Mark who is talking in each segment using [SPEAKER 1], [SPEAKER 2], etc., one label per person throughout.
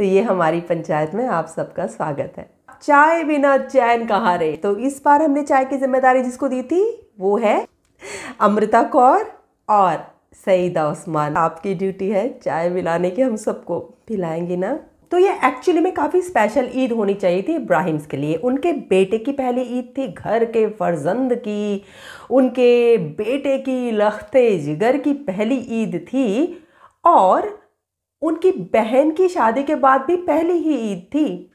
[SPEAKER 1] तो ये हमारी पंचायत में आप सबका स्वागत है। चाय बिना चैन कहाँ रहे। तो इस बार हमने चाय की जिम्मेदारी जिसको दी थी वो है अमृता कौर और सईदा उस्मान। आपकी ड्यूटी है चाय पिलाने की, हम सबको पिलाएंगे ना। तो ये एक्चुअली में काफ़ी स्पेशल ईद होनी चाहिए थी इब्राहिम्स के लिए। उनके बेटे की पहली ईद थी, घर के फर्जंद की, उनके बेटे की लख्ते जिगर की पहली ईद थी और उनकी बहन की शादी के बाद भी पहली ही ईद थी।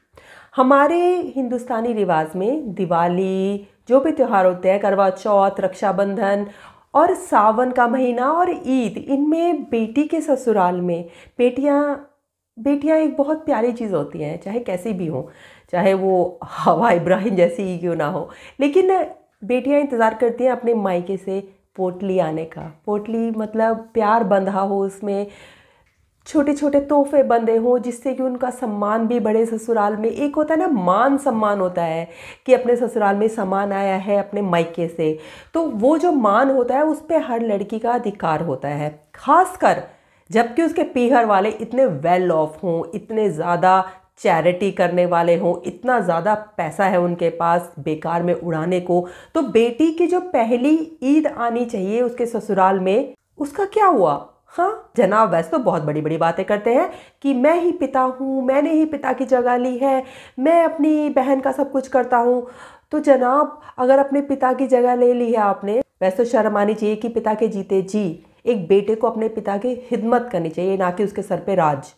[SPEAKER 1] हमारे हिंदुस्तानी रिवाज में दिवाली, जो भी त्यौहार होते हैं, करवा चौथ, रक्षाबंधन और सावन का महीना और ईद, इनमें बेटी के ससुराल में बेटियां एक बहुत प्यारी चीज़ होती हैं, चाहे कैसी भी हो, चाहे वो हवा इब्राहिम जैसी ही क्यों ना हो। लेकिन बेटियां इंतज़ार करती हैं अपने मायके से पोटली आने का। पोटली मतलब प्यार बंधा हो, उसमें छोटे छोटे तोहफे बंधे हों जिससे कि उनका सम्मान भी बढ़े ससुराल में। एक होता है ना मान सम्मान होता है कि अपने ससुराल में सामान आया है अपने मायके से, तो वो जो मान होता है उस पर हर लड़की का अधिकार होता है, खासकर जबकि उसके पीहर वाले इतने वेल ऑफ हों, इतने ज़्यादा चैरिटी करने वाले हों, इतना ज़्यादा पैसा है उनके पास बेकार में उड़ाने को। तो बेटी की जो पहली ईद आनी चाहिए उसके ससुराल में, उसका क्या हुआ? हाँ जनाब, वैसे तो बहुत बड़ी बड़ी बातें करते हैं कि मैं ही पिता हूँ, मैंने ही पिता की जगह ली है, मैं अपनी बहन का सब कुछ करता हूँ। तो जनाब, अगर अपने पिता की जगह ले ली है आपने, वैसे तो शर्म आनी चाहिए कि पिता के जीते जी एक बेटे को अपने पिता की खिदमत करनी चाहिए, ना कि उसके सर पे राज।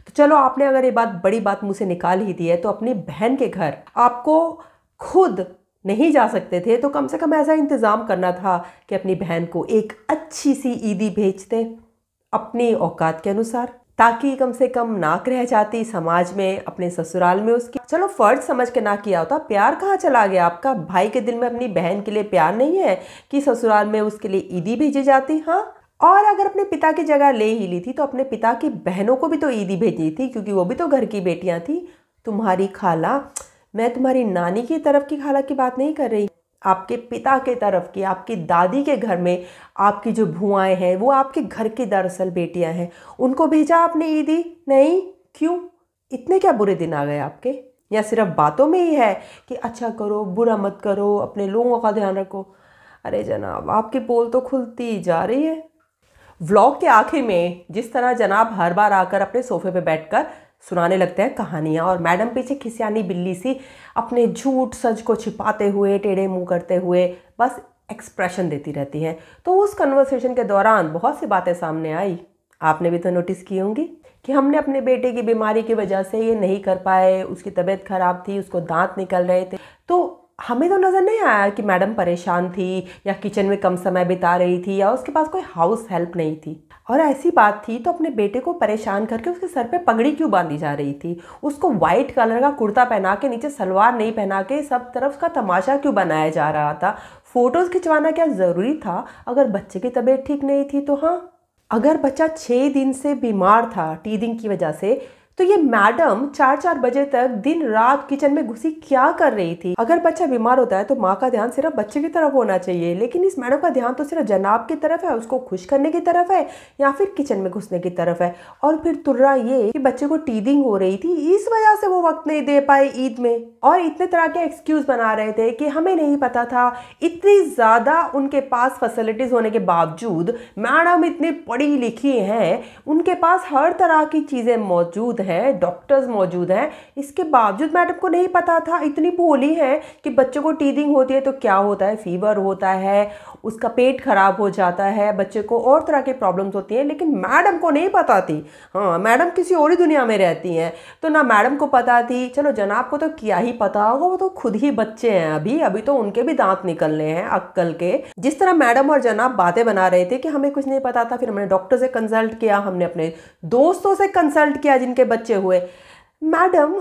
[SPEAKER 1] तो चलो, आपने अगर ये बड़ी बात मुँह से निकाल ही दी है तो अपनी बहन के घर आपको खुद नहीं जा सकते थे तो कम से कम ऐसा इंतज़ाम करना था कि अपनी बहन को एक अच्छी सी ईदी भेजते अपनी औकात के अनुसार, ताकि कम से कम नाक रह जाती समाज में, अपने ससुराल में उसकी। चलो फर्ज समझ के ना किया होता, प्यार कहाँ चला गया आपका? भाई के दिल में अपनी बहन के लिए प्यार नहीं है कि ससुराल में उसके लिए ईदी भेजी जाती? हाँ, और अगर अपने पिता की जगह ले ही ली थी तो अपने पिता की बहनों को भी तो ईदी भेजी थी, क्योंकि वो भी तो घर की बेटियां थी। तुम्हारी खाला, मैं तुम्हारी नानी की तरफ की खाला की बात नहीं कर रही, आपके पिता के तरफ की, आपकी दादी के घर में आपकी जो भुआएं हैं वो आपके घर की दरअसल बेटियां हैं। उनको भेजा आपने ईदी नहीं? क्यों? इतने क्या बुरे दिन आ गए आपके? या सिर्फ बातों में ही है कि अच्छा करो, बुरा मत करो, अपने लोगों का ध्यान रखो? अरे जनाब, आपकी पोल तो खुलती जा रही है। व्लॉग के आखिर में जिस तरह जनाब हर बार आकर अपने सोफे पे बैठकर सुनाने लगते हैं कहानियाँ और मैडम पीछे खिसियानी बिल्ली सी अपने झूठ सच को छिपाते हुए, टेढ़े मुंह करते हुए बस एक्सप्रेशन देती रहती हैं, तो उस कन्वर्सेशन के दौरान बहुत सी बातें सामने आई। आपने भी तो नोटिस की होंगी कि हमने अपने बेटे की बीमारी की वजह से ये नहीं कर पाए, उसकी तबीयत खराब थी, उसको दांत निकल रहे थे, तो हमें तो नज़र नहीं आया कि मैडम परेशान थी या किचन में कम समय बिता रही थी या उसके पास कोई हाउस हेल्प नहीं थी। और ऐसी बात थी तो अपने बेटे को परेशान करके उसके सर पे पगड़ी क्यों बांधी जा रही थी? उसको वाइट कलर का कुर्ता पहना के, नीचे सलवार नहीं पहना के सब तरफ का तमाशा क्यों बनाया जा रहा था? फोटोज़ खिंचवाना क्या ज़रूरी था? अगर बच्चे की तबीयत ठीक नहीं थी तो हाँ, अगर बच्चा 6 दिन से बीमार था टीदिंग की वजह से, तो ये मैडम 4-4 बजे तक दिन रात किचन में घुसी क्या कर रही थी? अगर बच्चा बीमार होता है तो माँ का ध्यान सिर्फ बच्चे की तरफ होना चाहिए, लेकिन इस मैडम का ध्यान तो सिर्फ जनाब की तरफ है, उसको खुश करने की तरफ है या फिर किचन में घुसने की तरफ है। और फिर तुर्रा ये कि बच्चे को टीदिंग हो रही थी, इस वजह से वो वक्त नहीं दे पाए ईद में, और इतने तरह के एक्सक्यूज बना रहे थे कि हमें नहीं पता था। इतनी ज़्यादा उनके पास फैसिलिटीज़ होने के बावजूद, मैडम इतनी पढ़ी लिखी हैं, उनके पास हर तरह की चीज़ें मौजूद हैं, डॉक्टर्स मौजूद हैं, इसके बावजूद मैडम को नहीं पता था। इतनी भोली है कि बच्चों को टीदिंग होती है तो क्या होता है? फीवर होता है, उसका पेट खराब हो जाता है, बच्चे को और तरह की प्रॉब्लम्स होती हैं, लेकिन मैडम को नहीं पता थी। हाँ, मैडम किसी और ही दुनिया में रहती हैं, तो ना मैडम को पता थी। चलो जनाब को तो क्या ही पता होगा, वो तो खुद ही बच्चे हैं, अभी तो उनके भी दांत निकलने हैं अक्कल के। जिस तरह मैडम और जनाब बातें बना रहे थे कि हमें कुछ नहीं पता था, फिर हमने डॉक्टर से कंसल्ट किया, हमने अपने दोस्तों से कंसल्ट किया जिनके बच्चे हुए। मैडम,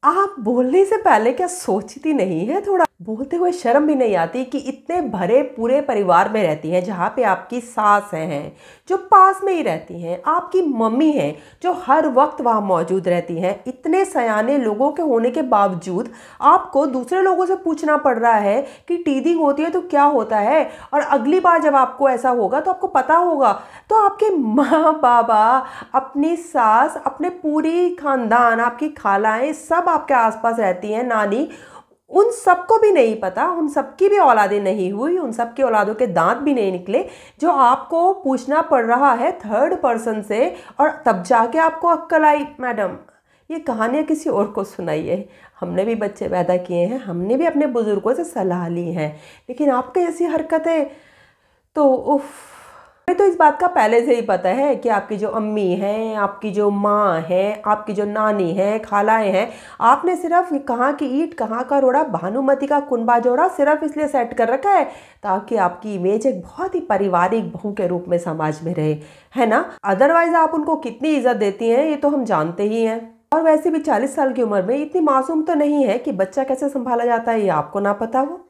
[SPEAKER 1] आप बोलने से पहले क्या सोचती नहीं है, थोड़ा बोलते हुए शर्म भी नहीं आती कि इतने भरे पूरे परिवार में रहती हैं, जहाँ पे आपकी सास हैं जो पास में ही रहती हैं, आपकी मम्मी हैं जो हर वक्त वहाँ मौजूद रहती हैं, इतने सयाने लोगों के होने के बावजूद आपको दूसरे लोगों से पूछना पड़ रहा है कि टीदिंग होती है तो क्या होता है, और अगली बार जब आपको ऐसा होगा तो आपको पता होगा। तो आपके माँ बाबा, अपनी सास, अपने पूरी खानदान, आपकी खालाएं सब आपके आसपास रहती हैं, नानी, उन सबको भी नहीं पता, उन सबकी भी औलादें नहीं हुई, उन सबकी औलादों के दांत भी नहीं निकले, जो आपको पूछना पड़ रहा है थर्ड पर्सन से, और तब जाके आपको अक्ल आई। मैडम, ये कहानियाँ किसी और को सुनाइए, हमने भी बच्चे पैदा किए हैं, हमने भी अपने बुजुर्गों से सलाह ली है, लेकिन आपके ऐसी हरकतें तो उफ। तो इस बात का पहले से ही पता है कि आपकी जो अम्मी हैं, आपकी जो माँ है, आपकी जो नानी है, खालाएं हैं, आपने सिर्फ कहाँ की ईंट कहाँ का रोड़ा, भानुमति का कुनबा जोड़ा सिर्फ इसलिए सेट कर रखा है ताकि आपकी इमेज एक बहुत ही पारिवारिक बहू के रूप में समाज में रहे, है ना। अदरवाइज आप उनको कितनी इज्जत देती हैं ये तो हम जानते ही हैं। और वैसे भी 40 साल की उम्र में इतनी मासूम तो नहीं है कि बच्चा कैसे संभाला जाता है ये आपको ना पता हो।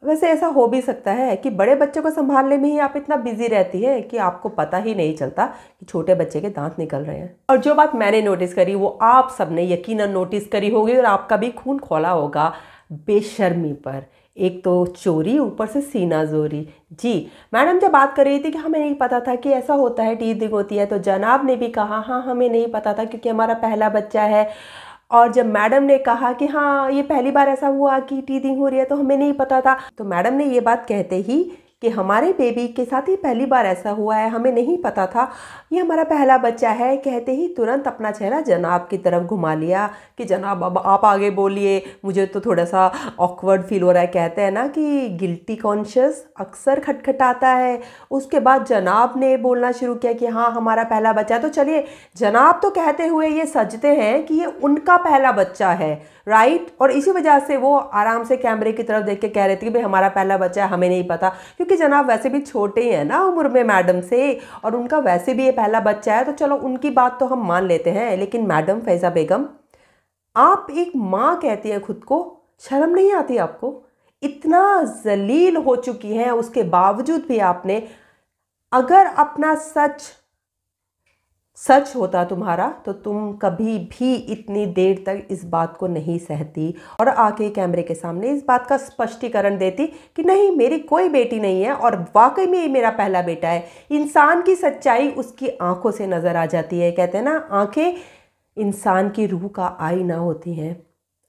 [SPEAKER 1] वैसे ऐसा हो भी सकता है कि बड़े बच्चे को संभालने में ही आप इतना बिजी रहती है कि आपको पता ही नहीं चलता कि छोटे बच्चे के दांत निकल रहे हैं। और जो बात मैंने नोटिस करी वो आप सबने यकीनन नोटिस करी होगी और आपका भी खून खौला होगा बेशर्मी पर। एक तो चोरी, ऊपर से सीना जोरी। जी, मैडम जब बात कर रही थी कि हमें नहीं पता था कि ऐसा होता है, टीदिंग होती है, तो जनाब ने भी कहा हाँ हमें नहीं पता था क्योंकि हमारा पहला बच्चा है। और जब मैडम ने कहा कि हाँ ये पहली बार ऐसा हुआ कि टीदिंग हो रही है तो हमें नहीं पता था, तो मैडम ने ये बात कहते ही कि हमारे बेबी के साथ ही पहली बार ऐसा हुआ है, हमें नहीं पता था, ये हमारा पहला बच्चा है, कहते ही तुरंत अपना चेहरा जनाब की तरफ घुमा लिया कि जनाब अब आप आगे बोलिए, मुझे तो थोड़ा सा ऑकवर्ड फील हो रहा है। कहते हैं ना कि गिल्टी कॉन्शियस अक्सर खटखटाता है। उसके बाद जनाब ने बोलना शुरू किया कि हाँ हमारा पहला बच्चा है। तो चलिए, जनाब तो कहते हुए ये सजते हैं कि ये उनका पहला बच्चा है, राइट। और इसी वजह से वो आराम से कैमरे की तरफ देख के कह रहे थे कि भाई हमारा पहला बच्चा है, हमें नहीं पता, क्योंकि जनाब वैसे भी छोटे ही हैं ना उम्र में मैडम से, और उनका वैसे भी ये पहला बच्चा है, तो चलो उनकी बात तो हम मान लेते हैं। लेकिन मैडम फैज़ा बेगम, आप एक माँ कहती हैं खुद को, शर्म नहीं आती आपको? इतना जलील हो चुकी हैं, उसके बावजूद भी आपने, अगर अपना सच होता तुम्हारा तो तुम कभी भी इतनी देर तक इस बात को नहीं सहती और आके कैमरे के सामने इस बात का स्पष्टीकरण देती कि नहीं मेरी कोई बेटी नहीं है और वाकई में ये मेरा पहला बेटा है। इंसान की सच्चाई उसकी आंखों से नज़र आ जाती है। कहते हैं ना, आंखें इंसान की रूह का आईना होती हैं।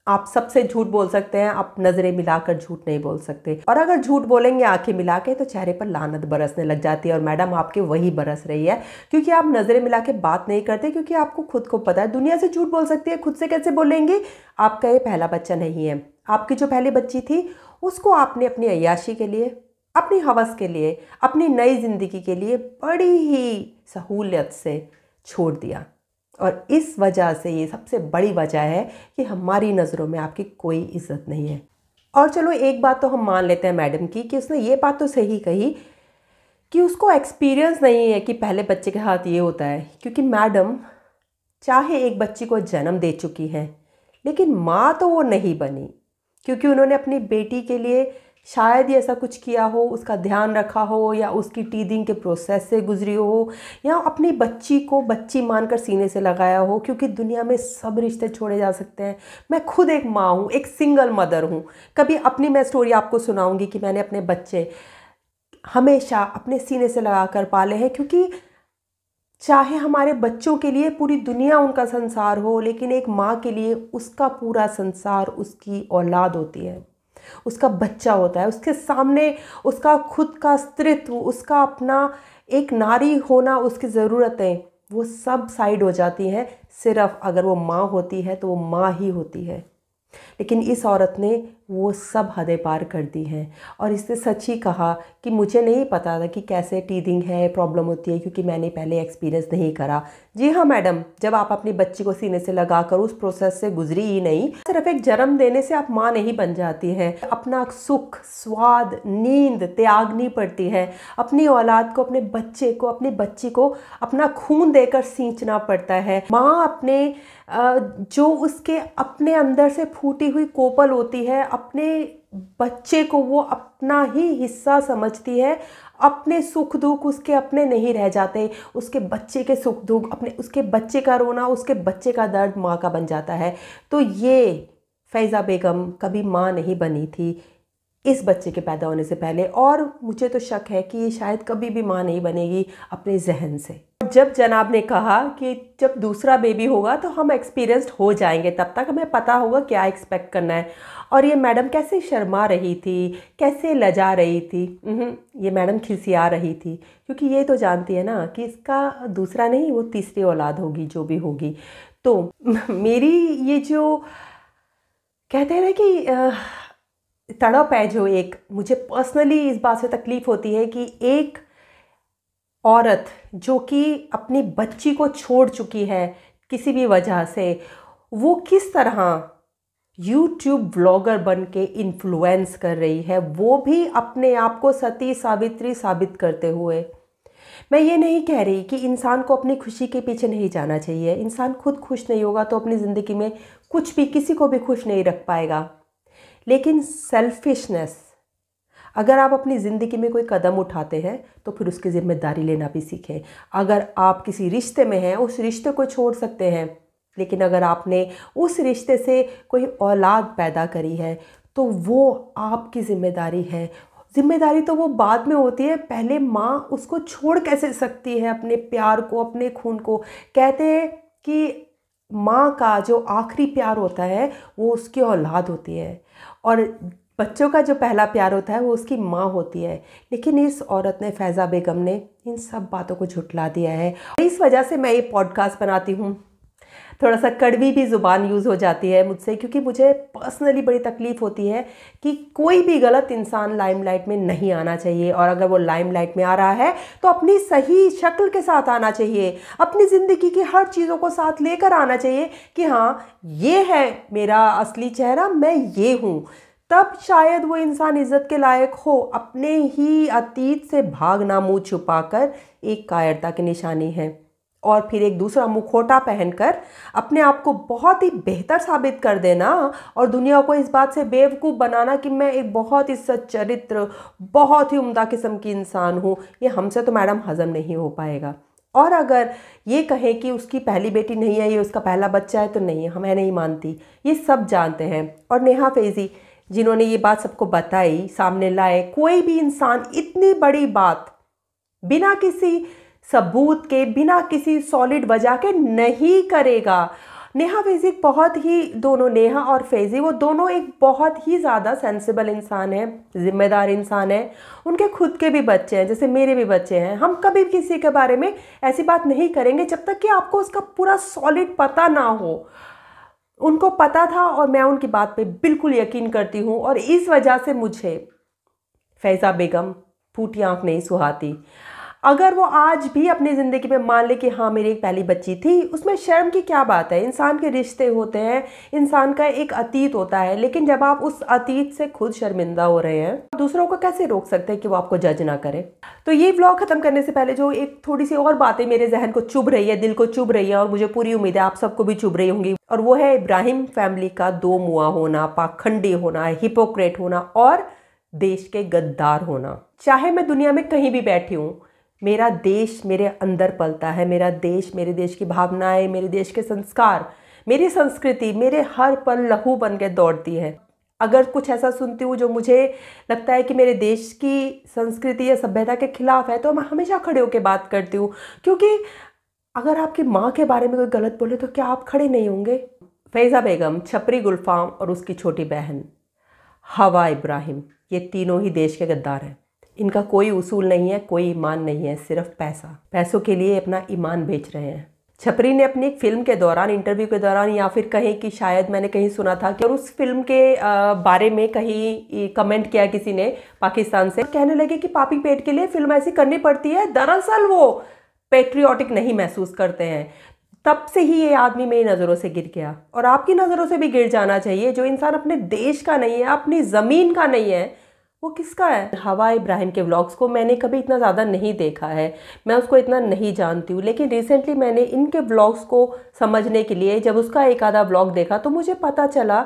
[SPEAKER 1] आप सबसे झूठ बोल सकते हैं, आप नज़रें मिलाकर झूठ नहीं बोल सकते, और अगर झूठ बोलेंगे आंखें मिला के तो चेहरे पर लानत बरसने लग जाती है। और मैडम आपके वही बरस रही है, क्योंकि आप नज़रें मिला के बात नहीं करते, क्योंकि आपको खुद को पता है दुनिया से झूठ बोल सकती है, खुद से कैसे बोलेंगे? आपका ये पहला बच्चा नहीं है। आपकी जो पहली बच्ची थी उसको आपने अपनी अय्याशी के लिए, अपनी हवस के लिए, अपनी नई ज़िंदगी के लिए बड़ी ही सहूलियत से छोड़ दिया, और इस वजह से ये सबसे बड़ी वजह है कि हमारी नज़रों में आपकी कोई इज्जत नहीं है। और चलो एक बात तो हम मान लेते हैं मैडम की कि उसने ये बात तो सही कही कि उसको एक्सपीरियंस नहीं है कि पहले बच्चे के साथ ये होता है, क्योंकि मैडम चाहे एक बच्ची को जन्म दे चुकी हैं लेकिन माँ तो वो नहीं बनी, क्योंकि उन्होंने अपनी बेटी के लिए शायद ही ऐसा कुछ किया हो, उसका ध्यान रखा हो, या उसकी टीदिंग के प्रोसेस से गुजरी हो, या अपनी बच्ची को बच्ची मानकर सीने से लगाया हो, क्योंकि दुनिया में सब रिश्ते छोड़े जा सकते हैं। मैं खुद एक माँ हूँ, एक सिंगल मदर हूँ। कभी अपनी मैं स्टोरी आपको सुनाऊंगी कि मैंने अपने बच्चे हमेशा अपने सीने से लगा कर पाले हैं, क्योंकि चाहे हमारे बच्चों के लिए पूरी दुनिया उनका संसार हो, लेकिन एक माँ के लिए उसका पूरा संसार उसकी औलाद होती है, उसका बच्चा होता है। उसके सामने उसका खुद का अस्तित्व, उसका अपना एक नारी होना, उसकी ज़रूरतें, वो सब साइड हो जाती हैं। सिर्फ अगर वो माँ होती है तो वो माँ ही होती है। लेकिन इस औरत ने वो सब हदें पार कर दी हैं। और इसने सच ही कहा कि मुझे नहीं पता था कि कैसे टीथिंग है, प्रॉब्लम होती है, क्योंकि मैंने पहले एक्सपीरियंस नहीं करा। जी हाँ मैडम, जब आप अपनी बच्ची को सीने से लगाकर उस प्रोसेस से गुजरी ही नहीं, सिर्फ एक जन्म देने से आप माँ नहीं बन जाती हैं। अपना सुख, स्वाद, नींद त्यागनी पड़ती है। अपनी औलाद को, अपने बच्चे को, अपनी बच्ची को अपना खून देकर सींचना पड़ता है। माँ अपने जो उसके अपने अंदर से फूटी हुई कोपल होती है, अपने बच्चे को वो अपना ही हिस्सा समझती है। अपने सुख दुख उसके अपने नहीं रह जाते, उसके बच्चे के सुख दुख, अपने उसके बच्चे का रोना, उसके बच्चे का दर्द माँ का बन जाता है। तो ये फ़ैज़ा बेगम कभी माँ नहीं बनी थी इस बच्चे के पैदा होने से पहले, और मुझे तो शक है कि ये शायद कभी भी माँ नहीं बनेगी अपने जहन से। जब जनाब ने कहा कि जब दूसरा बेबी होगा तो हम एक्सपीरियंस्ड हो जाएंगे, तब तक हमें पता होगा क्या एक्सपेक्ट करना है। और ये मैडम कैसे शर्मा रही थी, कैसे लजा रही थी। ये मैडम खिसिया रही थी, क्योंकि ये तो जानती है ना कि इसका दूसरा नहीं, वो तीसरी औलाद होगी जो भी होगी। तो मेरी ये जो कहते हैं ना कि तड़प है, जो एक मुझे पर्सनली इस बात से तकलीफ़ होती है कि एक औरत जो कि अपनी बच्ची को छोड़ चुकी है किसी भी वजह से, वो किस तरह यूट्यूब ब्लॉगर बन के इन्फ्लुएंस कर रही है, वो भी अपने आप को सती सावित्री साबित करते हुए। मैं ये नहीं कह रही कि इंसान को अपनी खुशी के पीछे नहीं जाना चाहिए। इंसान खुद खुश नहीं होगा तो अपनी ज़िंदगी में कुछ भी, किसी को भी खुश नहीं रख पाएगा। लेकिन सेल्फिशनेस, अगर आप अपनी ज़िंदगी में कोई कदम उठाते हैं तो फिर उसकी ज़िम्मेदारी लेना भी सीखें। अगर आप किसी रिश्ते में हैं, उस रिश्ते को छोड़ सकते हैं, लेकिन अगर आपने उस रिश्ते से कोई औलाद पैदा करी है तो वो आपकी ज़िम्मेदारी है। ज़िम्मेदारी तो वो बाद में होती है, पहले माँ उसको छोड़ कैसे सकती है अपने प्यार को, अपने खून को। कहते हैं कि माँ का जो आखिरी प्यार होता है वो उसकी औलाद होती है, और बच्चों का जो पहला प्यार होता है वो उसकी माँ होती है। लेकिन इस औरत ने, फ़ैज़ा बेगम ने, इन सब बातों को झुठला दिया है। इस वजह से मैं ये पॉडकास्ट बनाती हूँ। थोड़ा सा कड़वी भी ज़ुबान यूज़ हो जाती है मुझसे, क्योंकि मुझे पर्सनली बड़ी तकलीफ़ होती है कि कोई भी गलत इंसान लाइमलाइट में नहीं आना चाहिए। और अगर वो लाइमलाइट में आ रहा है तो अपनी सही शक्ल के साथ आना चाहिए, अपनी ज़िंदगी की हर चीज़ों को साथ लेकर आना चाहिए कि हाँ, ये है मेरा असली चेहरा, मैं ये हूँ। तब शायद वो इंसान इज़्ज़त के लायक हो। अपने ही अतीत से भागना मुँह छुपाकर एक कायरता की निशानी है, और फिर एक दूसरा मुखौटा पहनकर अपने आप को बहुत ही बेहतर साबित कर देना और दुनिया को इस बात से बेवकूफ़ बनाना कि मैं एक बहुत ही सच्चरित्र, बहुत ही उम्दा किस्म की इंसान हूँ, ये हमसे तो मैडम हज़म नहीं हो पाएगा। और अगर ये कहें कि उसकी पहली बेटी नहीं है, ये उसका पहला बच्चा है, तो नहीं, मैं नहीं मानती। ये सब जानते हैं। और नेहा फ़ैज़ी जिन्होंने ये बात सबको बताई, सामने लाए, कोई भी इंसान इतनी बड़ी बात बिना किसी सबूत के, बिना किसी सॉलिड वजह के नहीं करेगा। नेहा फ़ैज़ी बहुत ही, दोनों नेहा और फ़ैज़ी, वो दोनों एक बहुत ही ज़्यादा सेंसिबल इंसान है, ज़िम्मेदार इंसान है। उनके खुद के भी बच्चे हैं, जैसे मेरे भी बच्चे हैं। हम कभी किसी के बारे में ऐसी बात नहीं करेंगे जब तक कि आपको उसका पूरा सॉलिड पता ना हो। उनको पता था और मैं उनकी बात पे बिल्कुल यकीन करती हूँ, और इस वजह से मुझे फ़ैज़ा बेगम फूटी आँख नहीं सुहाती। अगर वो आज भी अपनी ज़िंदगी में मान ले कि हाँ, मेरी एक पहली बच्ची थी, उसमें शर्म की क्या बात है। इंसान के रिश्ते होते हैं, इंसान का एक अतीत होता है, लेकिन जब आप उस अतीत से खुद शर्मिंदा हो रहे हैं, दूसरों को कैसे रोक सकते हैं कि वो आपको जज ना करे। तो ये व्लॉग ख़त्म करने से पहले जो एक थोड़ी सी और बातें मेरे जहन को चुभ रही है, दिल को चुभ रही है, और मुझे पूरी उम्मीद है आप सबको भी चुभ रही होंगी, और वो है इब्राहिम फैमिली का दो मुआ होना, पाखंडी होना, हिपोक्रेट होना और देश के गद्दार होना। चाहे मैं दुनिया में कहीं भी बैठी हूँ, मेरा देश मेरे अंदर पलता है। मेरा देश, मेरे देश की भावनाएं, मेरे देश के संस्कार, मेरी संस्कृति मेरे हर पल लहू बन के दौड़ती है। अगर कुछ ऐसा सुनती हूँ जो मुझे लगता है कि मेरे देश की संस्कृति या सभ्यता के खिलाफ है, तो मैं हमेशा खड़े होकर बात करती हूँ, क्योंकि अगर आपकी माँ के बारे में कोई गलत बोले तो क्या आप खड़े नहीं होंगे। फ़ैज़ा बेगम, छपरी गुलफाम और उसकी छोटी बहन हवा इब्राहिम, ये तीनों ही देश के गद्दार हैं। इनका कोई उसूल नहीं है, कोई ईमान नहीं है, सिर्फ पैसा। पैसों के लिए अपना ईमान बेच रहे हैं। छपरी ने अपनी एक फिल्म के दौरान, इंटरव्यू के दौरान, या फिर कहीं कि शायद मैंने कहीं सुना था कि, और उस फिल्म के बारे में कहीं कमेंट किया किसी ने पाकिस्तान से, कहने लगे कि पापी पेट के लिए फिल्म ऐसी करनी पड़ती है। दरअसल वो पेट्रियाटिक नहीं महसूस करते हैं। तब से ही ये आदमी मेरी नज़रों से गिर गया, और आपकी नज़रों से भी गिर जाना चाहिए। जो इंसान अपने देश का नहीं है, अपनी ज़मीन का नहीं है, वो किसका है? हवा इब्राहिम के व्लॉग्स को मैंने कभी इतना ज़्यादा नहीं देखा है, मैं उसको इतना नहीं जानती हूँ, लेकिन रिसेंटली मैंने इनके व्लॉग्स को समझने के लिए जब उसका एक आधा व्लॉग देखा तो मुझे पता चला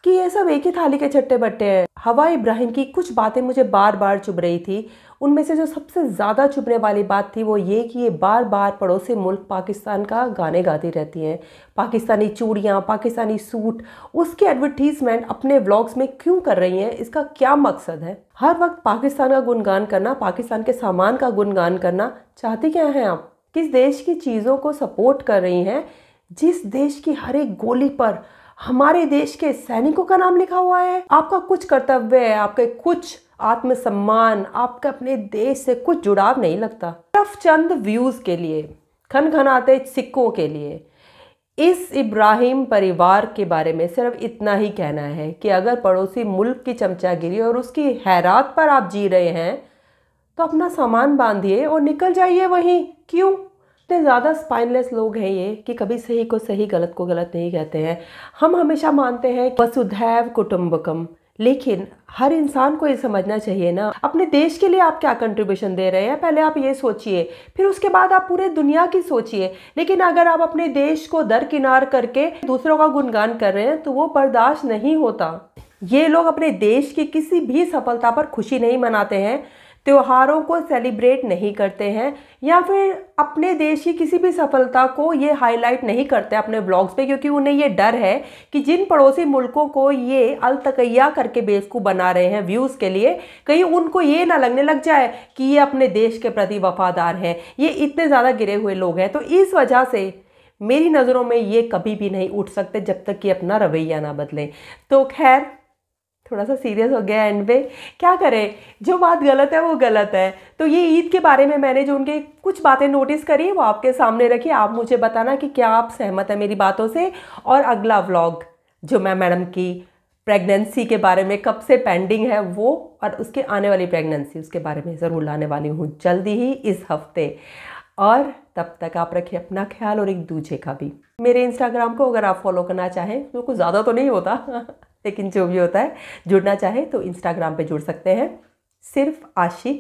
[SPEAKER 1] कि ये सब एक ही थाली के चट्टे बट्टे हैं। हवा इब्राहिम की कुछ बातें मुझे बार बार चुभ रही थी। उनमें से जो सबसे ज़्यादा चुभने वाली बात थी वो ये कि ये बार बार पड़ोसी मुल्क पाकिस्तान का गाने गाती रहती हैं। पाकिस्तानी चूड़ियाँ, पाकिस्तानी सूट, उसकी एडवर्टीज़मेंट अपने व्लॉग्स में क्यों कर रही हैं? इसका क्या मकसद है? हर वक्त पाकिस्तान का गुणगान करना, पाकिस्तान के सामान का गुणगान करना, चाहती क्या हैं आप? किस देश की चीज़ों को सपोर्ट कर रही हैं जिस देश की हर एक गोली पर हमारे देश के सैनिकों का नाम लिखा हुआ है? आपका कुछ कर्तव्य है, आपके कुछ आत्मसम्मान, आपका अपने देश से कुछ जुड़ाव नहीं लगता। सिर्फ चंद व्यूज़ के लिए, खनखनाते सिक्कों के लिए। इस इब्राहिम परिवार के बारे में सिर्फ इतना ही कहना है कि अगर पड़ोसी मुल्क की चमचागिरी और उसकी हैरात पर आप जी रहे हैं तो अपना सामान बांधिए और निकल जाइए वहीं। क्यों? इतने ज़्यादा स्पाइनलेस लोग हैं ये कि कभी सही को सही, गलत को गलत नहीं कहते हैं। हम हमेशा मानते हैं वसुधैव कुटुंबकम, लेकिन हर इंसान को ये समझना चाहिए ना, अपने देश के लिए आप क्या कंट्रीब्यूशन दे रहे हैं, पहले आप ये सोचिए, फिर उसके बाद आप पूरे दुनिया की सोचिए। लेकिन अगर आप अपने देश को दरकिनार करके दूसरों का गुणगान कर रहे हैं तो वो बर्दाश्त नहीं होता। ये लोग अपने देश की किसी भी सफलता पर खुशी नहीं मनाते हैं, त्योहारों को सेलिब्रेट नहीं करते हैं, या फिर अपने देश की किसी भी सफलता को ये हाईलाइट नहीं करते अपने ब्लॉग्स पे, क्योंकि उन्हें ये डर है कि जिन पड़ोसी मुल्कों को ये अलतकैया करके बेवकूफ़ बना रहे हैं व्यूज़ के लिए, कहीं उनको ये ना लगने लग जाए कि ये अपने देश के प्रति वफादार हैं। ये इतने ज़्यादा गिरे हुए लोग हैं, तो इस वजह से मेरी नज़रों में ये कभी भी नहीं उठ सकते जब तक कि अपना रवैया ना बदलें। तो खैर, थोड़ा सा सीरियस हो गया एंड पे, क्या करें, जो बात गलत है वो गलत है। तो ये ईद के बारे में मैंने जो उनके कुछ बातें नोटिस करी वो आपके सामने रखी। आप मुझे बताना कि क्या आप सहमत हैं मेरी बातों से। और अगला व्लॉग जो मैं मैडम की प्रेगनेंसी के बारे में कब से पेंडिंग है वो, और उसके आने वाली प्रेगनेंसी, उसके बारे में ज़रूर लाने वाली हूँ जल्दी ही इस हफ्ते। और तब तक आप रखिए अपना ख्याल और एक दूसरे का भी। मेरे इंस्टाग्राम को अगर आप फॉलो करना चाहें, तो कुछ ज़्यादा तो नहीं होता लेकिन जो भी होता है, जुड़ना चाहे तो इंस्टाग्राम पे जुड़ सकते हैं। सिर्फ आशी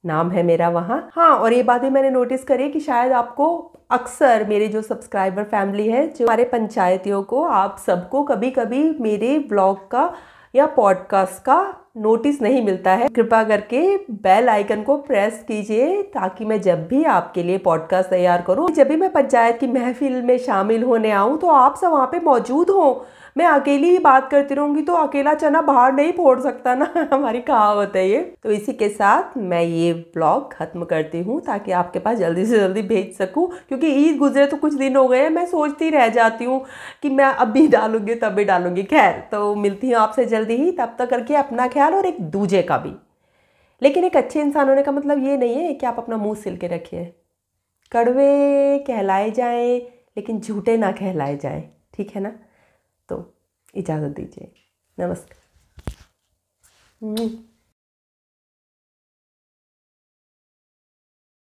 [SPEAKER 1] नाम है मेरा वहाँ। हाँ, और ये बात भी मैंने नोटिस करी कि शायद आपको अक्सर मेरे जो सब्सक्राइबर फैमिली है, जो हमारे पंचायतियों को, आप सबको कभी कभी मेरे ब्लॉग का या पॉडकास्ट का नोटिस नहीं मिलता है। कृपा करके बेल आइकन को प्रेस कीजिए ताकि मैं जब भी आपके लिए पॉडकास्ट तैयार करूं, जब भी मैं पंचायत की महफिल में शामिल होने आऊं तो आप सब वहाँ पे मौजूद हों। मैं अकेली ही बात करती रहूँगी तो अकेला चना बाहर नहीं फोड़ सकता ना हमारी कहावत है ये। तो इसी के साथ मैं ये ब्लॉग खत्म करती हूँ ताकि आपके पास जल्दी से जल्दी भेज सकूँ, क्योंकि ईद गुजरे तो कुछ दिन हो गए हैं, मैं सोचती रह जाती हूँ कि मैं अभी डालूंगी तब भी डालूंगी। खैर, तो मिलती हूँ आपसे जल्दी ही, तब तक करके अपना ख्याल और एक दूजे का भी। लेकिन एक अच्छे इंसान होने का मतलब ये नहीं है कि आप अपना मुँह सिल के रखिए। कड़वे कहलाए जाएँ लेकिन झूठे ना कहलाए जाएँ, ठीक है ना? तो इजाज़त दीजिए, नमस्कार।